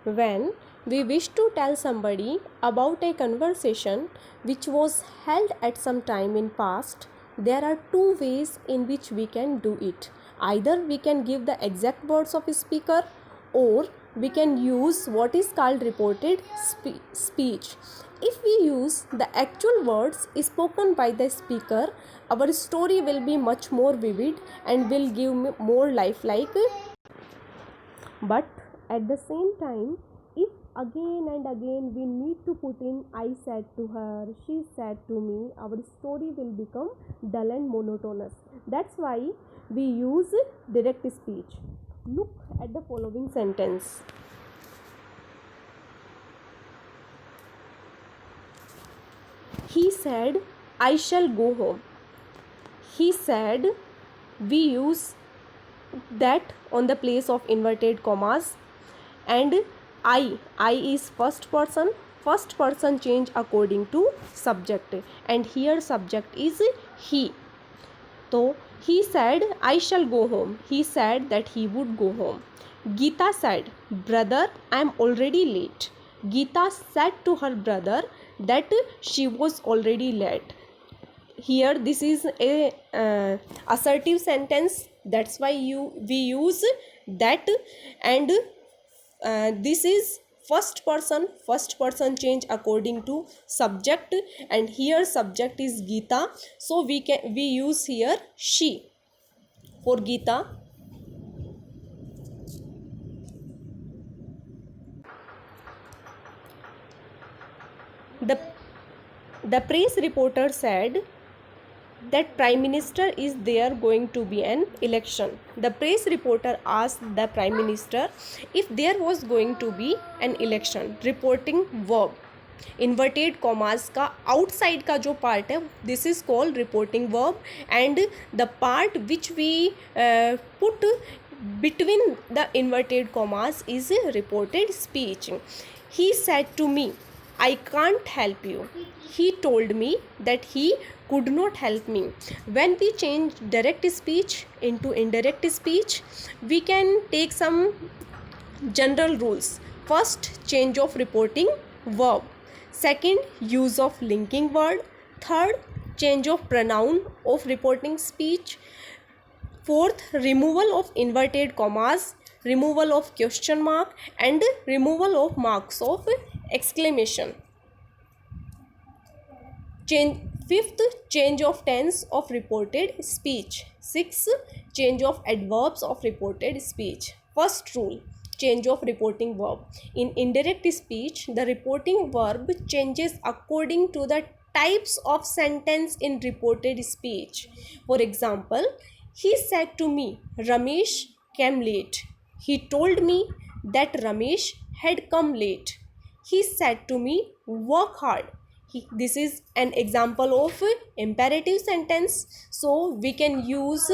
When we wish to tell somebody about a conversation which was held at some time in past, there are two ways in which we can do it. Either we can give the exact words of a speaker, or we can use what is called reported speech. If we use the actual words spoken by the speaker, our story will be much more vivid and will give more lifelike. But at the same time, if again and again we need to put in I said to her, she said to me, our story will become dull and monotonous. That's why we use direct speech. Look at the following sentence. He said, I shall go home. He said, we use that on the place of inverted commas. And I is first person change according to subject, and here subject is he. So he said, I shall go home. He said that he would go home. Geeta said, brother, I am already late. Geeta said to her brother that she was already late. Here this is a assertive sentence, that's why we use that. And this is first person change according to subject, and here subject is Geeta, so we use here she for Geeta. The press reporter said that Prime Minister is there going to be an election. The press reporter asked the Prime Minister if there was going to be an election. Reporting verb, inverted commas का outside का जो part है, this is called reporting verb, and the part which we put between the inverted commas is reported speech. He said to me, I can't help you. He told me that he could not help me. When we change direct speech into indirect speech, we can take some general rules. First, change of reporting verb. Second, use of linking word. Third, change of pronoun of reporting speech. Fourth, removal of inverted commas, removal of question mark, and removal of marks of exclamation. Fifth, change of tense of reported speech. Sixth, change of adverbs of reported speech. First rule, change of reporting verb. In indirect speech, the reporting verb changes according to the types of sentence in reported speech. For example, he said to me, Ramesh came late. He told me that Ramesh had come late. He said to me, work hard. This is an example of imperative sentence, so we can use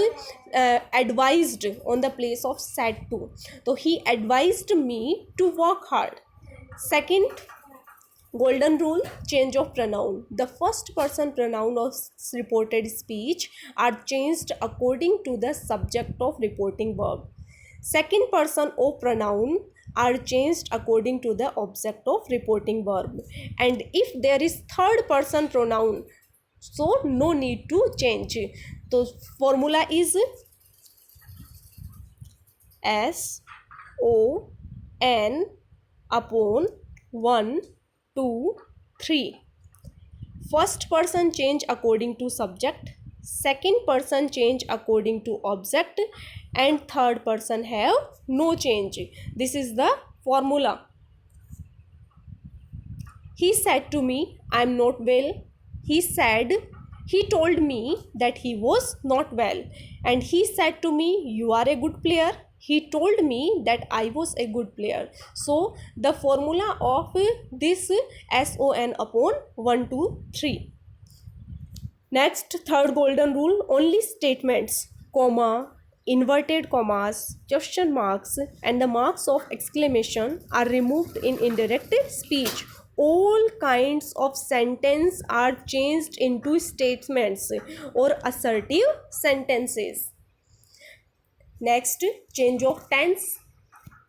advised on the place of said to. So he advised me to work hard. Second golden rule, change of pronoun. The first person pronoun of reported speech are changed according to the subject of reporting verb. Second person of pronoun are changed according to the object of reporting verb. And if there is third person pronoun, so no need to change. So formula is S O N upon 1 2 3. First person change according to subject, second person change according to object, and third person have no change. This is the formula. He said to me, I am not well. He told me that he was not well. And he said to me, you are a good player. He told me that I was a good player. So the formula of this SON upon 1 2 3. Next, third golden rule, only statements, comma, inverted commas, question marks, and the marks of exclamation are removed in indirect speech. All kinds of sentence are changed into statements or assertive sentences. Next, change of tense.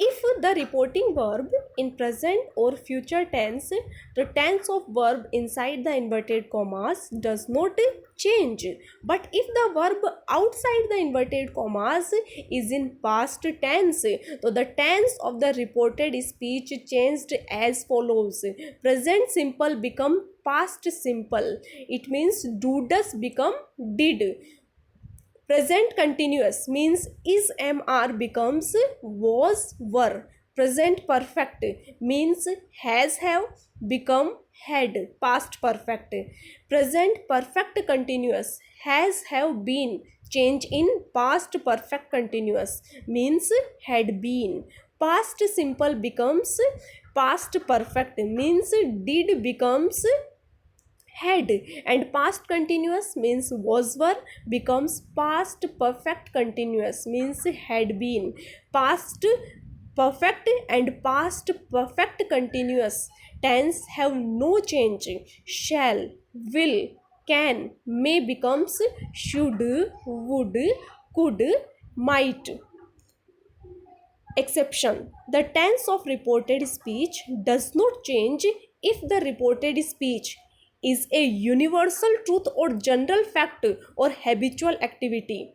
If the reporting verb in present or future tense, the tense of verb inside the inverted commas does not change. But if the verb outside the inverted commas is in past tense, so the tense of the reported speech changed as follows. Present simple become past simple. It means do does become did. Present continuous means is mr becomes was were. Present perfect means has have become had past perfect. Present perfect continuous has have been change in past perfect continuous means had been. Past simple becomes past perfect means did becomes had, and past continuous means was were becomes past perfect continuous means had been. Past perfect and past perfect continuous tense have no change. Shall, will, can, may becomes should, would, could, might. Exception: the tense of reported speech does not change if the reported speech is a universal truth or general fact or habitual activity.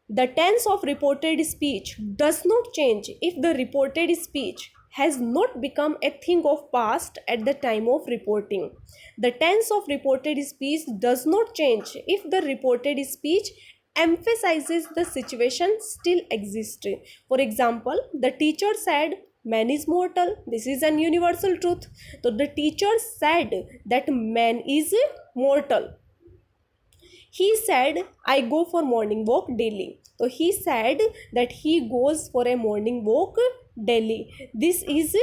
The tense of reported speech does not change if the reported speech has not become a thing of past at the time of reporting. The tense of reported speech does not change if the reported speech emphasizes the situation still exists. For example, the teacher said, man is mortal. This is an universal truth. So the teacher said that man is mortal. He said, I go for morning walk daily. So he said that he goes for a morning walk daily. This is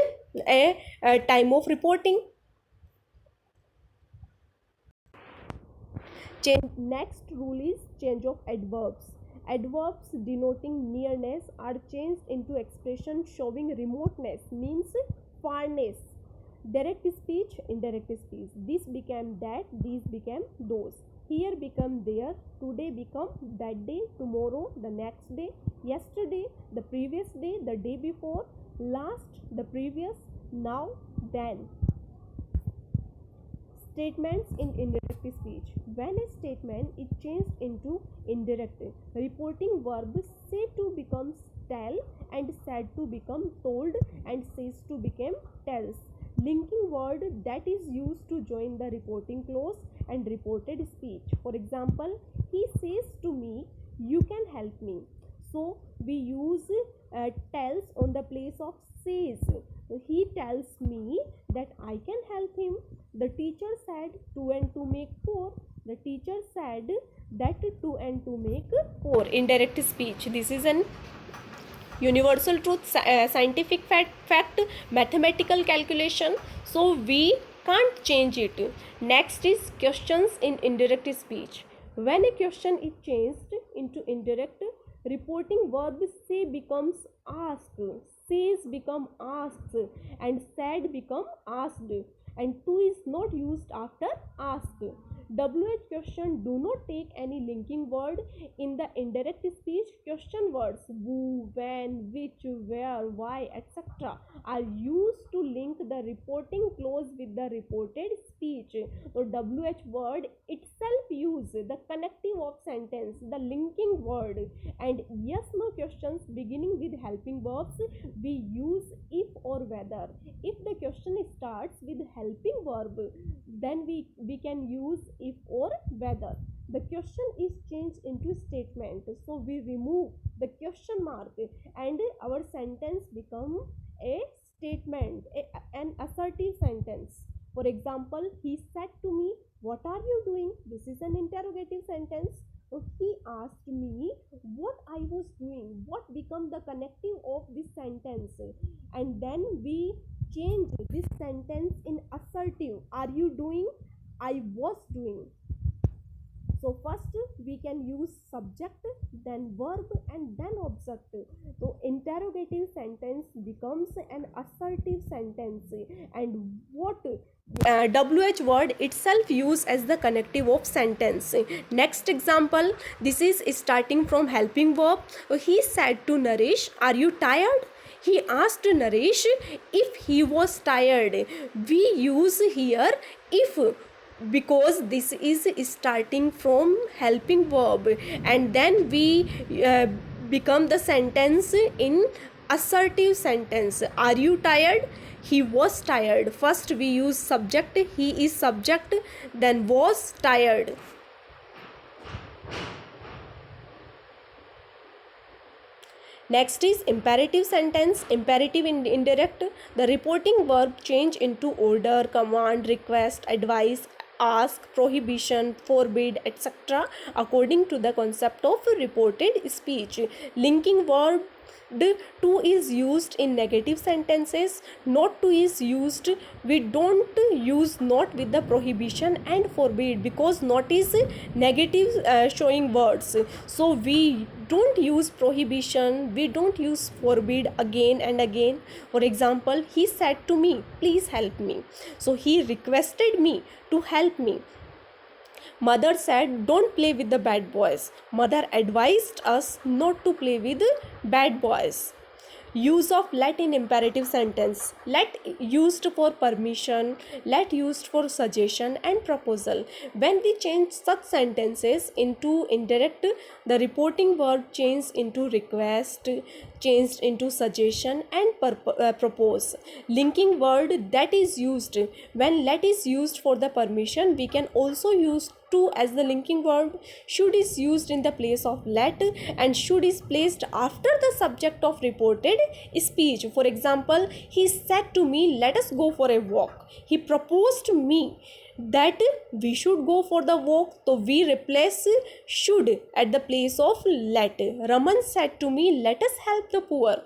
a time of reporting. Next rule is change of adverbs. Adverbs denoting nearness are changed into expression showing remoteness, means farness. Direct speech, indirect speech. This became that, these became those. Here become there, today become that day, tomorrow the next day, yesterday the previous day, the day before, last the previous, now, then. Statements in indirect speech. When a statement is changed into indirect, reporting verb say to becomes tell and said to become told and says to become tells. Linking word that is used to join the reporting clause and reported speech. For example, he says to me, you can help me. So we use tells on the place of says. He tells me that I can help him. The teacher said 2 and 2 make 4. The teacher said that 2 and 2 make 4. Indirect speech. This is an universal truth, scientific fact, mathematical calculation. So we can't change it. Next is questions in indirect speech. When a question is changed into indirect, reporting verb say becomes ask, says become asks, and said become asked, and to is not used after ask. WH question do not take any linking word. In the indirect speech, question words who, when, which, where, why, etc. are used to link the reporting clause with the reported speech. So WH word itself use the connective of sentence, the linking word, and yes no questions beginning with helping verbs we use if or whether. If the question starts with helping verb, then we can use if or whether. The question is changed into statement, so we remove the question mark and our sentence become a statement, an assertive sentence. For example, he said to me, what are you doing? This is an interrogative sentence. So he asked me what I was doing. What become the connective of this sentence? And then we change this sentence in assertive. Are you doing? I was doing. So first we can use subject, then verb, and then object. So interrogative sentence becomes an assertive sentence, and what WH word itself used as the connective of sentence. Next example, this is starting from helping verb. He said to Naresh, "Are you tired?" He asked Naresh if he was tired. We use here if, because this is starting from helping verb, and then we become the sentence in assertive sentence. Are you tired? He was tired. First we use subject, he is subject, then was tired. Next is imperative sentence. Imperative indirect. The reporting verb change into order, command, request, advice, ask, prohibition, forbid, etc. according to the concept of reported speech. Linking verb to is used in negative sentences. Not to is used. We don't use not with the prohibition and forbid because not is negative showing words. So we don't use prohibition, we don't use forbid again and again. For example, he said to me, "Please help me." So he requested me to help me. Mother said, "Don't play with the bad boys." Mother advised us not to play with bad boys. Use of let in imperative sentence. Let used for permission, let used for suggestion and proposal. When we change such sentences into indirect, the reporting verb changed into request, changed into suggestion and propose. Linking word that is used. When let is used for the permission, we can also use to as the linking verb. Should is used in the place of let, and should is placed after the subject of reported speech. For example, he said to me, "Let us go for a walk." He proposed to me that we should go for the walk, so we replace should at the place of let. Raman said to me, "Let us help the poor."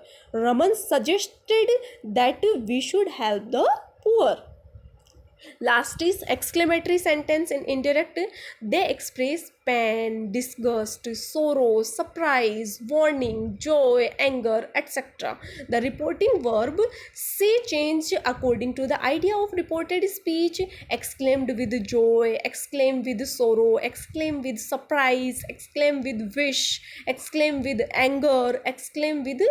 Raman suggested that we should help the poor. Last is exclamatory sentence in indirect. They express pain, disgust, sorrow, surprise, warning, joy, anger, etc. The reporting verb say change according to the idea of reported speech. Exclaimed with joy, exclaim with sorrow, exclaim with surprise, exclaim with wish, exclaim with anger, exclaim with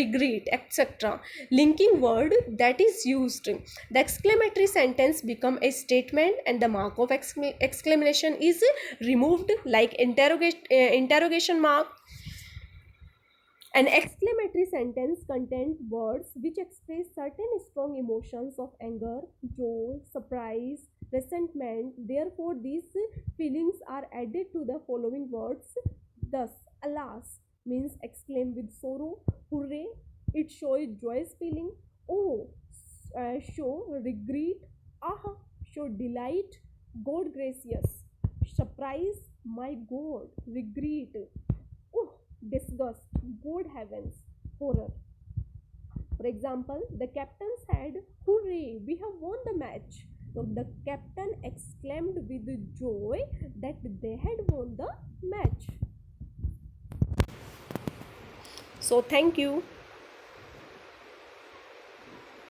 regret, etc. Linking word that is used. The exclamatory sentence become a statement and the mark of exclamation is removed, like interrogation mark. An exclamatory sentence contains words which express certain strong emotions of anger, joy, surprise, resentment. Therefore, these feelings are added to the following words. Thus, alas means exclaim with sorrow. Hooray, it shows joyous feeling. Oh, show regret. Ah, show delight. God gracious. Surprise, my God. Regret. Oh, disgust. God heavens. Horror. For example, the captain said, "Hooray, we have won the match." So the captain exclaimed with joy that they had won the match. So thank you.